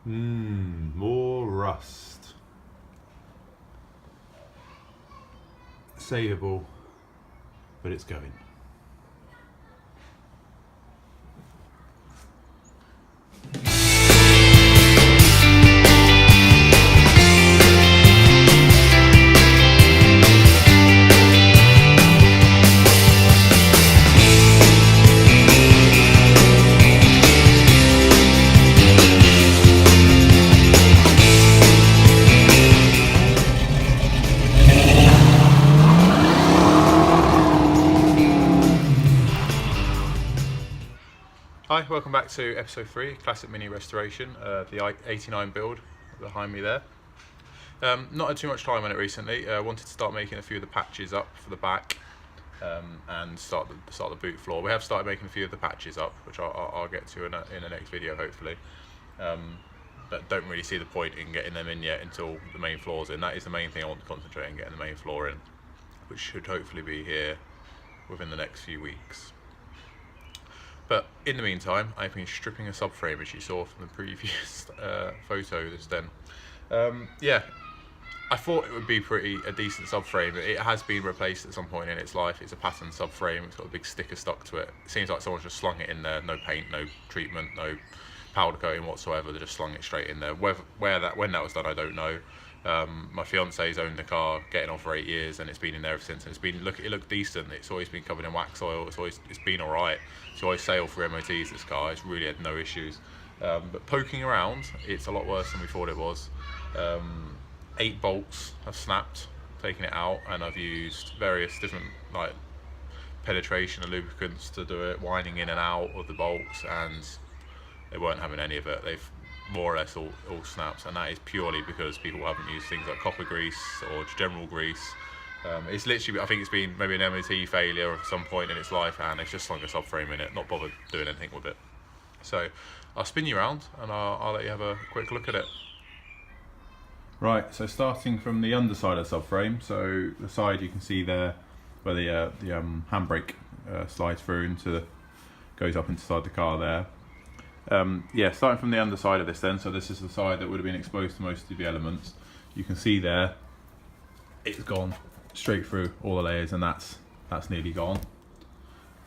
More rust. Savable, but it's going. Hi, welcome back to episode 3, Classic Mini Restoration, the 89 build behind me there. Not had too much time on it recently. Wanted to start making a few of the patches up for the back and start the boot floor. We have started making a few of the patches up, which I'll get to in the next video hopefully. But don't really see the point in getting them in yet until the main floor's in. That is the main thing I want to concentrate on, getting the main floor in, which should hopefully be here within the next few weeks. But in the meantime, I've been stripping a subframe, as you saw from the previous photo just then. Yeah, I thought it would be a decent subframe. It has been replaced at some point in its life. It's a pattern subframe. It's got a big sticker stuck to it. It seems like someone's just slung it in there. No paint, no treatment, no powder coating whatsoever. They just slung it straight in there. When that was done, I don't know. My fiance's owned the car, getting on for 8 years, and it's been in there ever since. And it looked decent. It's always been covered in wax oil. It's been all right. It's always sailed for MOTs. This car, it's really had no issues. But poking around, it's a lot worse than we thought it was. 8 bolts have snapped, taking it out, and I've used various different like penetration and lubricants to do it, winding in and out of the bolts, and they weren't having any of it. They've more or less all snaps, and that is purely because people haven't used things like copper grease or general grease. It's literally, I think it's been maybe an MOT failure at some point in its life, and it's just slung a subframe in it, not bothered doing anything with it. So I'll spin you around and I'll let you have a quick look at it. Right, so starting from the underside of the subframe, so the side you can see there where the handbrake slides through goes up inside the car there. Yeah, starting from the underside of this then, so this is the side that would have been exposed to most of the elements. You can see there, it's gone straight through all the layers, and that's nearly gone.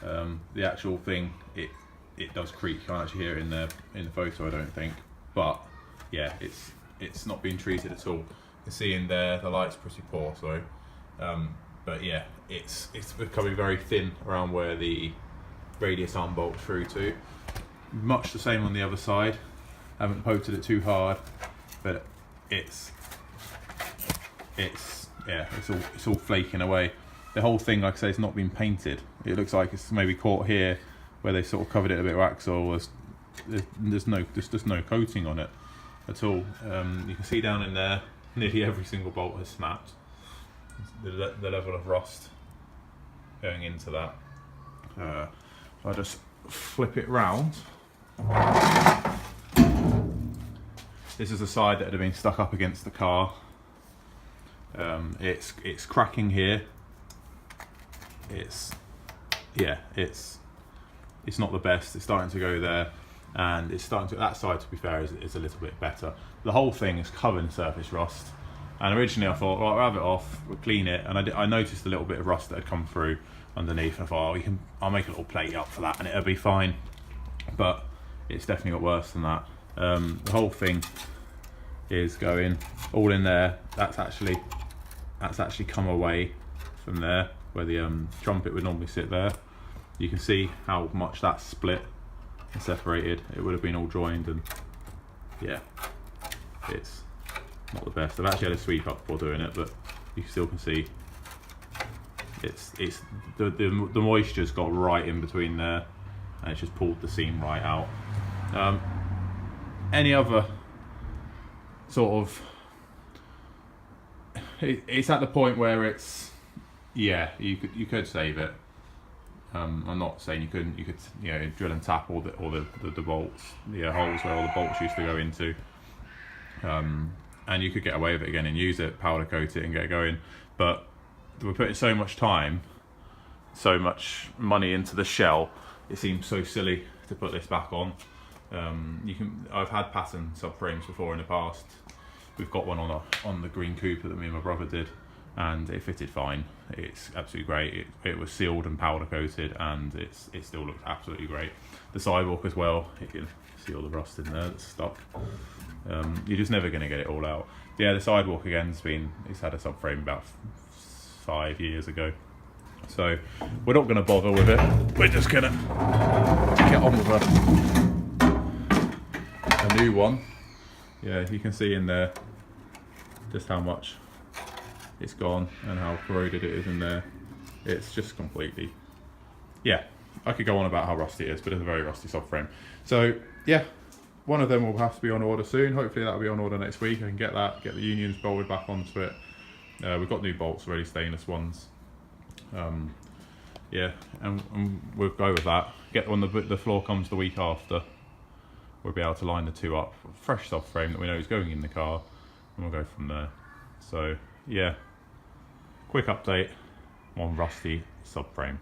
The actual thing, it does creak. You can't actually hear it in the photo, I don't think. But yeah, it's not been treated at all. You can see in there, the light's pretty poor, so but yeah, it's becoming very thin around where the radius arm bolts through to. Much the same on the other side. Haven't poked it too hard, but it's all flaking away. The whole thing, like I say, it's not been painted. It looks like it's maybe caught here where they sort of covered it a bit with wax oil. There's just no coating on it at all. You can see down in there, nearly every single bolt has snapped. The level of rust going into that. I'll just flip it round. This is the side that had been stuck up against the car. It's cracking here. It's not the best. It's starting to go there, and it's starting to. That side, to be fair, is a little bit better. The whole thing is covered in surface rust. And originally I thought, well, I'll have it off, we'll clean it, and I noticed a little bit of rust that had come through underneath, and I thought, oh, I'll make a little plate up for that, and it'll be fine. But it's definitely got worse than that. The whole thing is going all in there. That's actually come away from there where the trumpet would normally sit there. You can see how much that's split and separated. It would have been all joined, and yeah, it's not the best. I've actually had a sweep up before doing it, but you still can see the moisture's got right in between there, and it's just pulled the seam right out. Any other sort of, it's at the point where it's, yeah, you could save it. I'm not saying you couldn't. You could, drill and tap all the bolts, the holes where all the bolts used to go into, and you could get away with it again and use it, powder coat it, and get going. But we're putting so much time, so much money into the shell. It seems so silly to put this back on. I've had pattern subframes before in the past. We've got one on the green Cooper that me and my brother did, and it fitted fine. It's absolutely great. It was sealed and powder coated, and it still looks absolutely great. The sidewalk as well, you can see all the rust in there that's stuck. You're just never going to get it all out. Yeah, the sidewalk again it's had a subframe about 5 years ago, so we're not going to bother with it. We're just going to get on with a new one. Yeah, you can see in there just how much it's gone and how corroded it is in there. It's just completely, yeah, I could go on about how rusty it is, but it's a very rusty subframe. So yeah, one of them will have to be on order soon. Hopefully that'll be on order next week. I can get the unions bolted back onto it. We've got new bolts already, stainless ones. Yeah, and we'll go with that. When the floor comes the week after, we'll be able to line the two up. Fresh subframe that we know is going in the car, and we'll go from there. So yeah, quick update on rusty subframe.